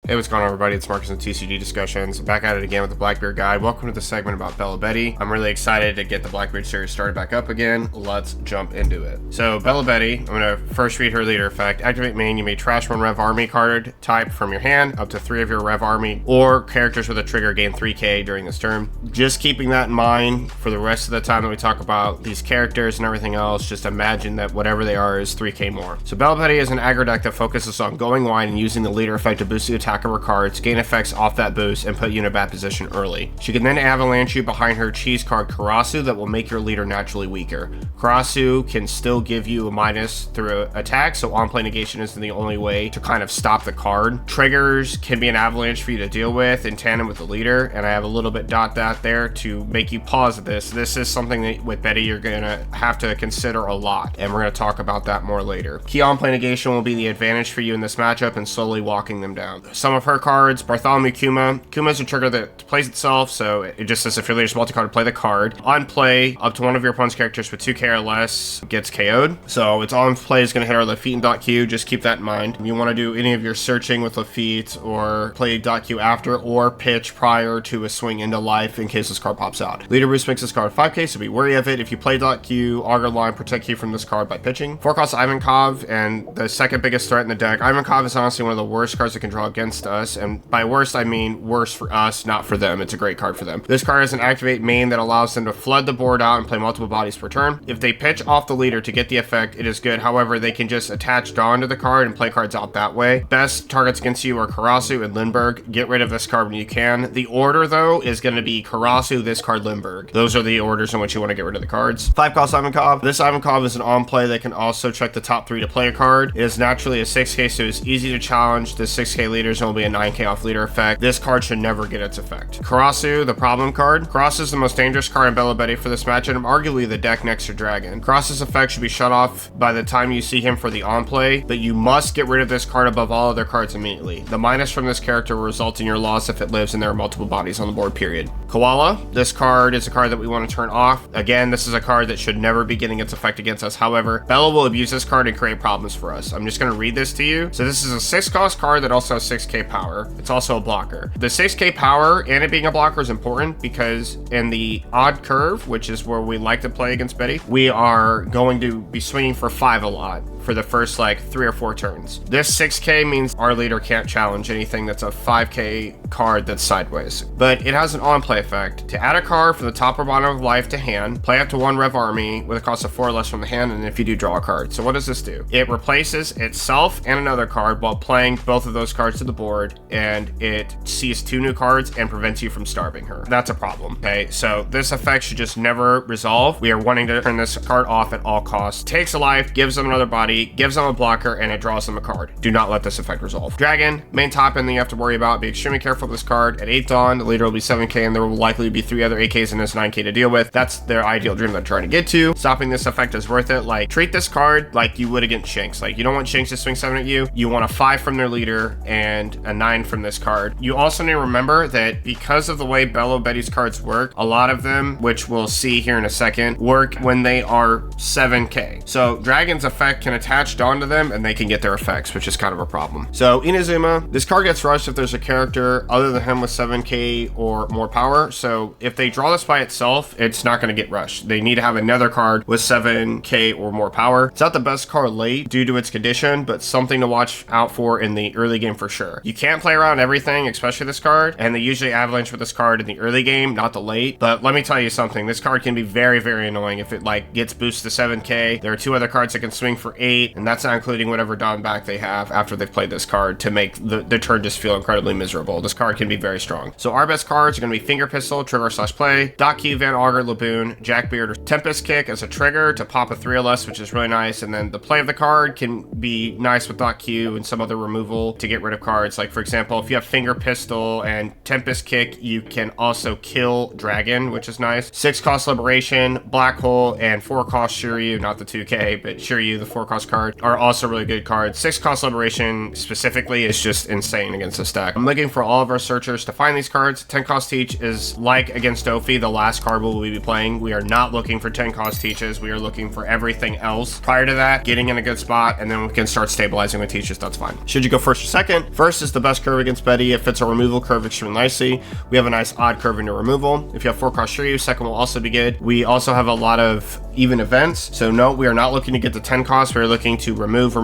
Hey, what's going on, everybody? It's Marcus and TCG Discussions. Back at it again with the Blackbeard guide. Welcome to the segment about Bello. I'm really excited to get the Blackbeard series started back up again. Let's jump into it. So, Bello, I'm going to first read her leader effect. Activate main, you may trash one Rev Army card type from your hand. Up to 3 of your Rev Army or characters with a trigger gain 3k during this turn. Just keeping that in mind for the rest of the time that we talk about these characters and everything else. Just imagine that whatever they are is 3k more. So, Bello is an aggro deck that focuses on going wide and using the leader effect to boost the attack of her cards, gain effects off that boost, and put you in a bad position early. She can then avalanche you behind her cheese card Karasu that will make your leader naturally weaker. Karasu can still give you a minus through attack, so on-play negation isn't the only way to kind of stop the card. Triggers can be an avalanche for you to deal with in tandem with the leader, and I have a little bit dot that there to make you pause this. This is something that with Betty you're going to have to consider a lot, and we're going to talk about that more later. Key on-play negation will be the advantage for you in this matchup and slowly walking them down. Some of her cards, Bartholomew Kuma. Kuma is a trigger that plays itself, so it just says if your leader's multi-card, play the card. On play, up to one of your opponent's characters with 2k or less gets KO'd. So its on play is going to hit our Lafitte and dot Q. Just keep that in mind. If you want to do any of your searching with Lafitte or play dot Q after or pitch prior to a swing into life in case this card pops out. Leader boost makes this card 5k, so be wary of it. If you play dot Q, Augur Line protect you from this card by pitching. 4-cost Ivankov, and the second biggest threat in the deck. Ivankov is honestly one of the worst cards that can draw against us, and by worst I mean worse for us, not for them. It's a great card for them. This card is an activate main that allows them to flood the board out and play multiple bodies per turn. If they pitch off the leader to get the effect, it is good. However, they can just attach Dawn to the card and play cards out that way. Best targets against you are Karasu and Lindbergh. Get rid of this card when you can. The order though is going to be Karasu, this card, Lindbergh. Those are the orders in which you want to get rid of the cards. 5-cost Ivankov. This Ivankov is an on play that can also check the top 3 to play a card. It is naturally a 6k, so it's easy to challenge the 6k leaders and will be a 9k off leader effect. This card should never get its effect. Karasu, the problem card. Karasu is the most dangerous card in Bello for this match, and arguably the deck next to Dragon. Karasu's effect should be shut off by the time you see him for the on play, but you must get rid of this card above all other cards immediately. The minus from this character will result in your loss if it lives and there are multiple bodies on the board, period. Koala, this card is a card that we want to turn off. Again, this is a card that should never be getting its effect against us. However, Bello will abuse this card and create problems for us. I'm just going to read this to you. So this is a 6-cost card that also has 6k power. It's also a blocker. The 6k power and it being a blocker is important because in the odd curve, which is where we like to play against Betty, we are going to be swinging for 5 a lot for the first like 3 or 4 turns. This 6k means our leader can't challenge anything that's a 5k card that's sideways, but it has an on-play effect. To add a card from the top or bottom of life to hand, play up to 1 Rev Army with a cost of 4 or less from the hand, and if you do, draw a card. So what does this do? It replaces itself and another card while playing both of those cards to the board, and it sees 2 new cards and prevents you from starving her. That's a problem, okay? So this effect should just never resolve. We are wanting to turn this card off at all costs. Takes a life, gives them another body, gives them a blocker, and it draws them a card. Do not let this effect resolve. Dragon, main top end that you have to worry about. Be extremely careful with this card. At 8 Dawn, the leader will be 7k, and there will likely be 3 other 8ks in this 9k to deal with. That's their ideal dream they're trying to get to. Stopping this effect is worth it. Like, treat this card like you would against Shanks. Like, you don't want Shanks to swing 7 at you. You want a 5 from their leader and a 9 from this card. You also need to remember that because of the way Bello Betty's cards work, a lot of them, which we'll see here in a second, work when they are 7k. So Dragon's effect can attach Dawn to them and they can get their effects, which is kind of a problem. So Inazuma, this card gets rushed if there's a character other than him with 7k or more power. So if they draw this by itself, it's not going to get rushed. They need to have another card with 7k or more power. It's not the best card late due to its condition, but something to watch out for in the early game for sure. You can't play around everything, especially this card, and they usually avalanche with this card in the early game, not the late. But let me tell you something, this card can be very, very annoying if it like gets boosted to 7k. There are 2 other cards that can swing for 8, and that's not including whatever Dawn back they have after they've played this card to make the turn just feel incredibly miserable. This card can be very strong. So our best cards are going to be Finger Pistol, Trigger / Play, Dot Key, Van Augur, Laboon, Blackbeard, or Tempest Kick as a trigger to pop a 3 or less, which is really nice. And then the play of the card can be nice with Dot Q and some other removal to get rid of cards. Like for example, if you have Finger Pistol and Tempest Kick, you can also kill Dragon, which is nice. 6-cost Liberation, Black Hole, and 4-cost Shiryu, not the 2k, but Shiryu, the 4-cost cost card are also really good cards. 6 cost Liberation specifically is just insane against this deck. I'm looking for all of our searchers to find these cards. 10 cost Teach is like against Dofi, the last card we will be playing. We are not looking for 10 cost Teaches. We are looking for everything else prior to that, getting in a good spot, and then we can start stabilizing with Teaches. That's fine. Should you go first or second? First is the best curve against Betty. It fits our removal curve extremely nicely. We have a nice odd curve into removal. If you have 4 cost Shiryu, second will also be good. We also have a lot of even events. So no, we are not looking to get to 10 costs. We're looking to remove.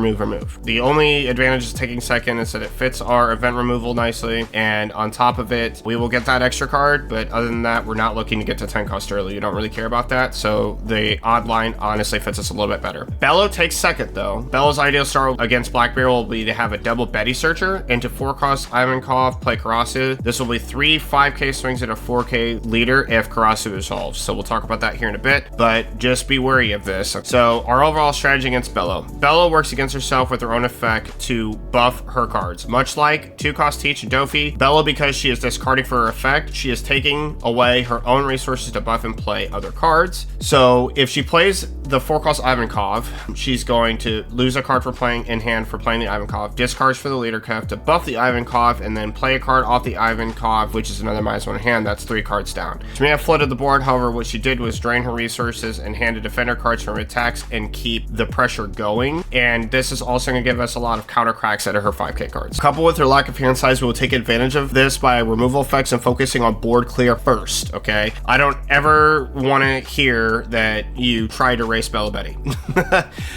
The only advantage of taking second is that it fits our event removal nicely. And on top of it, we will get that extra card. But other than that, we're not looking to get to 10 cost early. You don't really care about that. So the odd line honestly fits us a little bit better. Bello takes second though. Bello's ideal start against Blackbeard will be to have a double Betty Searcher into 4 cost Ivankov, play Karasu. This will be 3 5k swings and a 4k leader if Karasu resolves. So we'll talk about that here in a bit, but just be wary of this. So our overall strategy against Bello. Bello works against herself with her own effect to buff her cards. Much like 2 cost Teach and Dofi, Bello, because she is discarding for her effect, she is taking away her own resources to buff and play other cards. So if she plays the 4 cost Ivankov, she's going to lose a card for playing in hand for playing the Ivankov, discards for the leader card to buff the Ivankov, and then play a card off the Ivankov, which is another -1 hand. That's 3 cards down. She may have flooded the board, however, what she did was drain her resources and handed defender cards from attacks and keep the pressure going. And this is also going to give us a lot of counter cracks out of her 5k cards. Coupled with her lack of hand size, we will take advantage of this by removal effects and focusing on board clear first, okay? I don't ever want to hear that you try to race Bello Betty.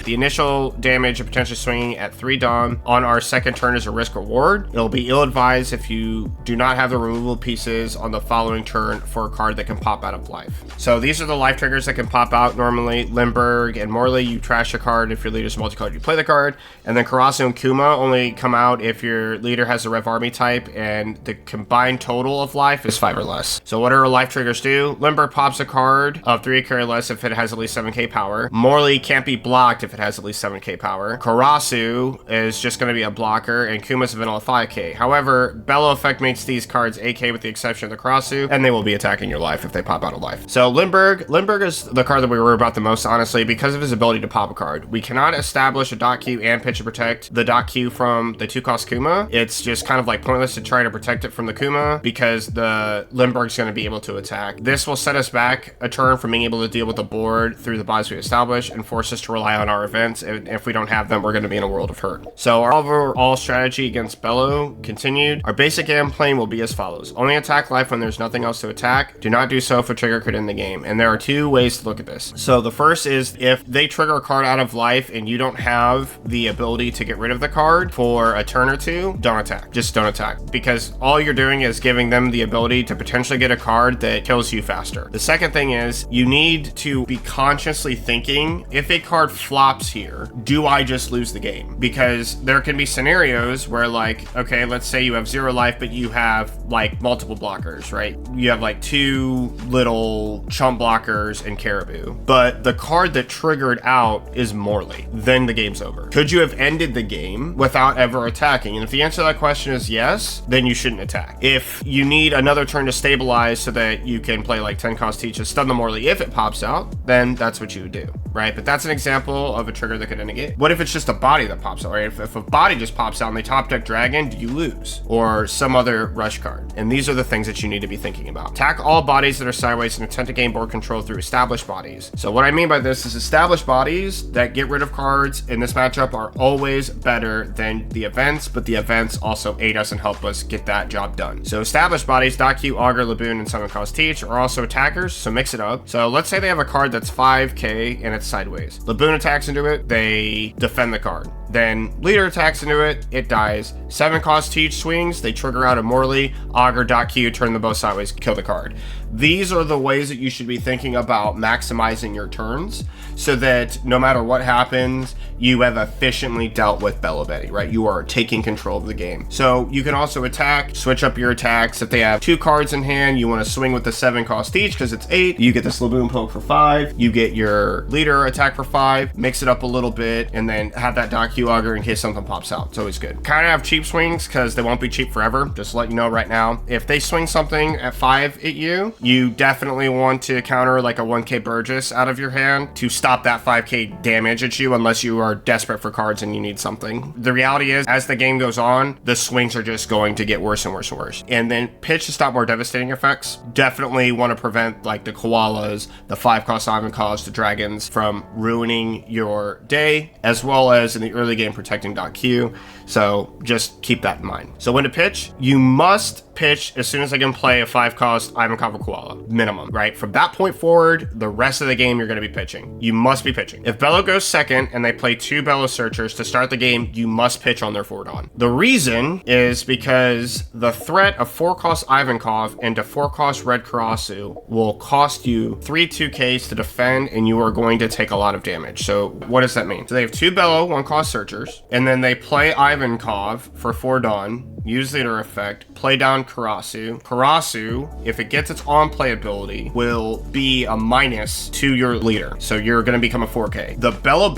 The initial damage of potentially swinging at 3 Dom on our second turn is a risk reward. It'll be ill-advised if you do not have the removal pieces on the following turn for a card that can pop out of life. So these are the life triggers that can pop out normally. Limburg and Morley, you trash a card. If your leader's multicolored, you play the card. And then Karasu and Kuma only come out if your leader has a Rev Army type and the combined total of life is 5 or less. So what do our life triggers do? Limburg pops a card of 3k or less if it has at least 7k power. Morley can't be blocked if it has at least 7k power. Karasu is just going to be a blocker, and Kuma's a vanilla 5k. However, Bello effect makes these cards AK with the exception of the Karasu, and they will be attacking your life if they pop out of life. So Limburg is the card that we worry about the most, honestly, because of his ability to pop a card. We cannot establish a dot Q and pitch to protect the dot Q from the 2 cost Kuma. It's just kind of like pointless to try to protect it from the Kuma because the Limburg's going to be able to attack. This will set us back a turn from being able to deal with the board through the buys we establish and force us to rely on our events. And if we don't have them, we're going to be in a world of hurt. So our overall strategy against Bello continued. Our basic game plan will be as follows. Only attack life when there's nothing else to attack. Do not do so if a trigger could end the game. And there are 2 ways to look at this. So the first is if they trigger a card out of life and you don't have the ability to get rid of the card for a turn or 2, don't attack. Just don't attack. Because all you're doing is giving them the ability to potentially get a card that kills you faster. The second thing is you need to be consciously thinking, if a card flops here, do I just lose the game? Because there can be scenarios where, like, okay, let's say you have 0 life, but you have like multiple blockers, right? You have like 2 little chump blockers and Caribou, but the card that triggered out is Morley. Then the game's over. Could you have ended the game without ever attacking? And if the answer to that question is yes, then you shouldn't attack. If you need another turn to stabilize so that you can play like 10 cost Teach to stun the Morley if it pops out, then that's what you would do, right? But that's an example of a trigger that could end a game. What if it's just a body that pops out, right? If a body just pops out and they top deck Dragon, do you lose? Or some other rush card? And these are the things that you need to be thinking about. Attack all bodies that are sideways and attempt to gain board control through established bodies. So what I mean by this is established bodies that get rid of cards in this matchup are always better than the events, but the events also aid us and help us get that job done. So established bodies, Dot Q, Augur, Laboon, and Summon Cost Teach are also attackers, so mix it up. So let's say they have a card that's 5k and it's sideways. Laboon attacks into it, they defend the card. Then leader attacks into it, it dies. 7 cost Teach swings, they trigger out a Morley, Augur, Dot Q, turn them both sideways, kill the card. These are the ways that you should be thinking about maximizing your turns so that no matter what happens, you have efficiently dealt with Bello Betty, right? You are taking control of the game. So you can also attack, switch up your attacks. If they have 2 cards in hand, you want to swing with the 7 cost each because it's 8. You get this Laboon poke for 5. You get your your leader attack for 5, mix it up a little bit, and then have that .Q auger in case something pops out. It's always good. Kind of have cheap swings because they won't be cheap forever. Just to let you know right now. If they swing something at 5 at you, you definitely want to counter like a 1k Burgess out of your hand to stop that 5k damage at you unless you are desperate for cards and you need something. The reality is, as the game goes on, the swings are just going to get worse and worse and worse. And then pitch to stop more devastating effects. Definitely want to prevent like the koalas, the 5-cost Ivankovs, the dragons from ruining your day, as well as in the early game protecting .Q. So just keep that in mind. So when to pitch, you must pitch as soon as I can play a 5-cost Ivankov or koala, minimum, right? From that point forward, the rest of the game, you're going to be pitching. You must be pitching. If Bello goes second and they play 2 Bello searchers to start the game, you must pitch on their forward on. The reason is because the threat of 4-cost Ivankov into 4-cost Red Karasu will cost you 3 2Ks to defend, and you are going to take a lot of damage. So what does that mean? So they have 2 Bello 1-cost searchers, and then they play Ivankov for 4 Dawn, use their effect, play down Karasu. Karasu, if it gets its on play ability, will be a minus to your leader. So you're going to become a 4K. The Bello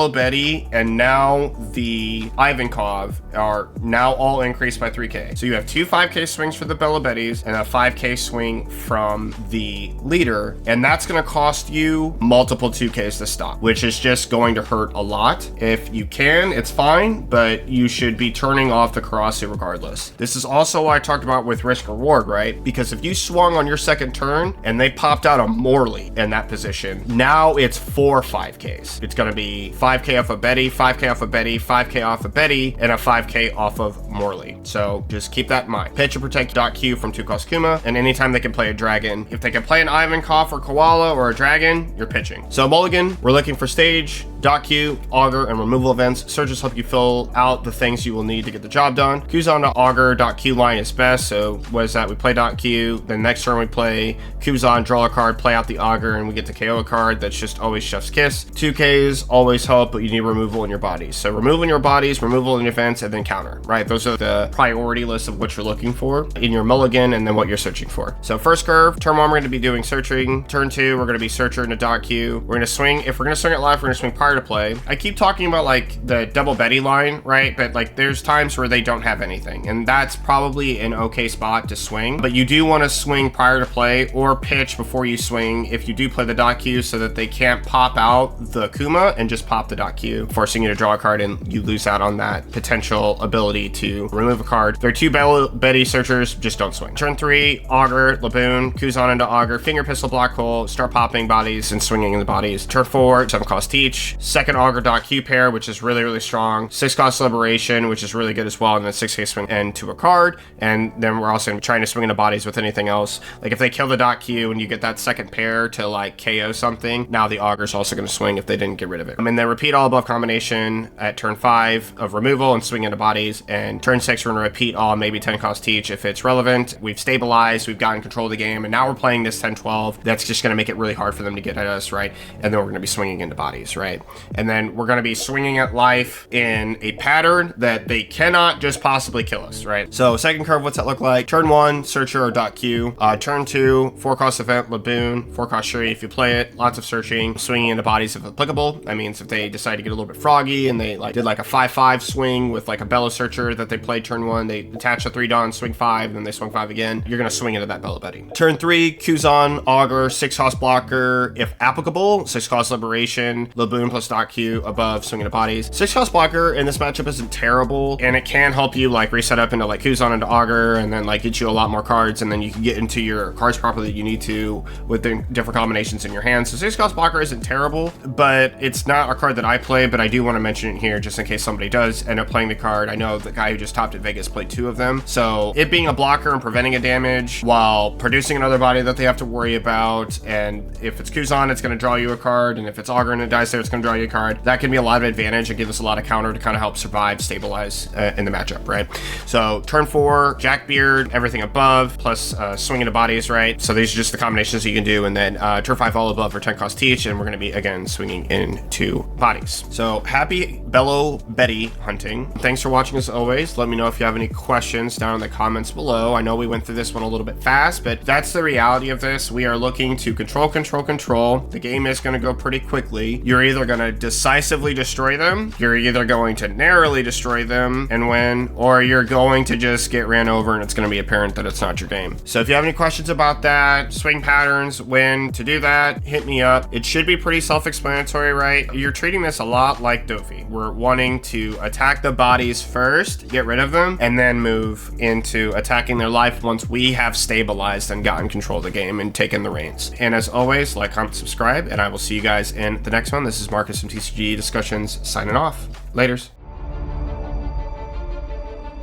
Betty, and now the Ivankov are now all increased by 3K. So you have 2 5K swings for the Bello Betties and a 5K swing from the leader. And that's going to cost you multiple 2Ks to stop, which is just going to hurt a lot. If you can, it's fine, but you should be turning off the Karasu regardless. This is also what I talked about with risk reward, right? Because if you swung on your second turn and they popped out a Morley in that position, now it's 4 5Ks. It's going to be 5K off of Betty, 5K off of Betty, 5K off of Betty, and a 5K off of Morley. So just keep that in mind. Pitch and protect .Q from 2-cost Kuma, and anytime they can play a dragon. If they can play an Ivankov or koala or a dragon, you're pitching. So Mulligan, we're looking for stage, .Q, auger, and removal events. Surges help you fill out the things you will need to get the job done. Q's on to auger, .Q line is best. So what is that? We play .Q, then next turn we play Q's on, draw a card, play out the auger, and we get to KO a card. That's just always chef's kiss. 2Ks always help, but you need removal in your bodies. So removal in your bodies, removal in your events, and then counter, right? Those are the priority list of what you're looking for in your mulligan and then what you're searching for. So first curve, turn 1, we're going to be doing searching. Turn 2, we're going to be searcher into .Q. We're going to swing. If we're going to swing it live, we're going to swing prior to play. I keep talking about like the double Betty line, right? But like there's times where they don't have anything, and that's probably an okay spot to swing. But you do want to swing prior to play or pitch before you swing if you do play the .Q, so that they can't pop out the Kuma and just pop the .Q, forcing you to draw a card, and you lose out on that potential ability to remove a card. If there are 2 Bello Betty searchers, just don't swing. Turn 3, auger, Laboon, Kuzan into auger, finger pistol, black hole, start popping bodies and swinging in the bodies. Turn 4, 7-cost teach, second auger .Q pair, which is really, really strong. 6-cost liberation, which is really good as well, and then 6K swing into a card. And then we're also trying to swing into bodies with anything else. Like if they kill the .Q and you get that second pair to like KO something, now the auger's also going to swing if they didn't get rid of it. And then repeat all above combination at turn 5 of removal and swing into bodies. And turn 6, we're going to repeat all maybe 10-cost teach if it's relevant. We've stabilized, we've gotten control of the game, and now we're playing this 10-12. That's just going to make it really hard for them to get at us, right? And then we're going to be swinging into bodies, right? And then we're going to be swinging at life in a pattern that they cannot just possibly kill us, right? So second curve, what's that look like? Turn 1, searcher or .Q. Turn 2, 4-cost event, Laboon, 4-cost Shuri if you play it. Lots of searching, swinging into bodies if applicable. That means if they decide to get a little bit froggy and they like did like a 5-5 swing with like a Bello searcher that they played turn 1, they attach a 3 Dawn, swing 5, then they swing 5 again. You're going to swing into that Bello Betty. Turn 3, Kuzan, auger, 6-cost blocker if applicable, 6-cost liberation, Laboon plus .Q above swinging to bodies. 6-cost blocker in this matchup isn't terrible, and it can help you like reset up into like Kuzan into auger and then like get you a lot more cards, and then you can get into your cards properly that you need to with the different combinations in your hand. So 6-cost blocker isn't terrible, but it's not a card that I play, but I do want to mention it here just in case somebody does end up playing the card. I know the guy who just topped at Vegas played 2 of them. So it being a blocker and preventing a damage while producing another body that they have to worry about, and if it's Kuzan, it's going to draw you a card, and if it's auger and it dies there, it's going to draw you a card. That can be a lot of advantage and give us a lot of counter to kind of help survive, stabilize in the matchup, right? So turn 4, Blackbeard, everything above, plus swinging to bodies, right? So these are just the combinations you can do. And then turn 5 all above for 10 cost teach, and we're going to be, again, swinging into bodies. So happy Bello Betty hunting. Thanks for watching as always. Let me know if you have any questions down in the comments below. I know we went through this one a little bit fast, but that's the reality of this. We are looking to control. The game is going to go pretty quickly. You're either going to decisively destroy them, you're either going to narrowly destroy them and win, or you're going to just get ran over and it's going to be apparent that it's not your game. So if you have any questions about that, swing patterns, when to do that, hit me up. It should be pretty self-explanatory, right? You're treating this a lot like Dofi. We're wanting to attack the bodies first, get rid of them, and then move into attacking their life once we have stabilized and gotten control of the game and taken the reins. And as always, like, comment, subscribe, and I will see you guys in the next one. This is Marcus from TCG Discussions signing off. Laters.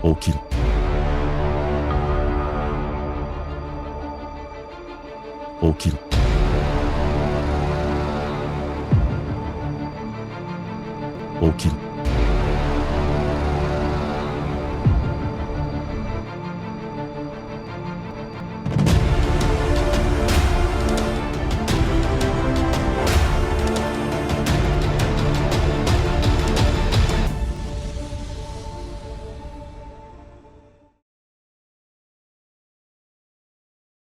起きろ起きろ起きろ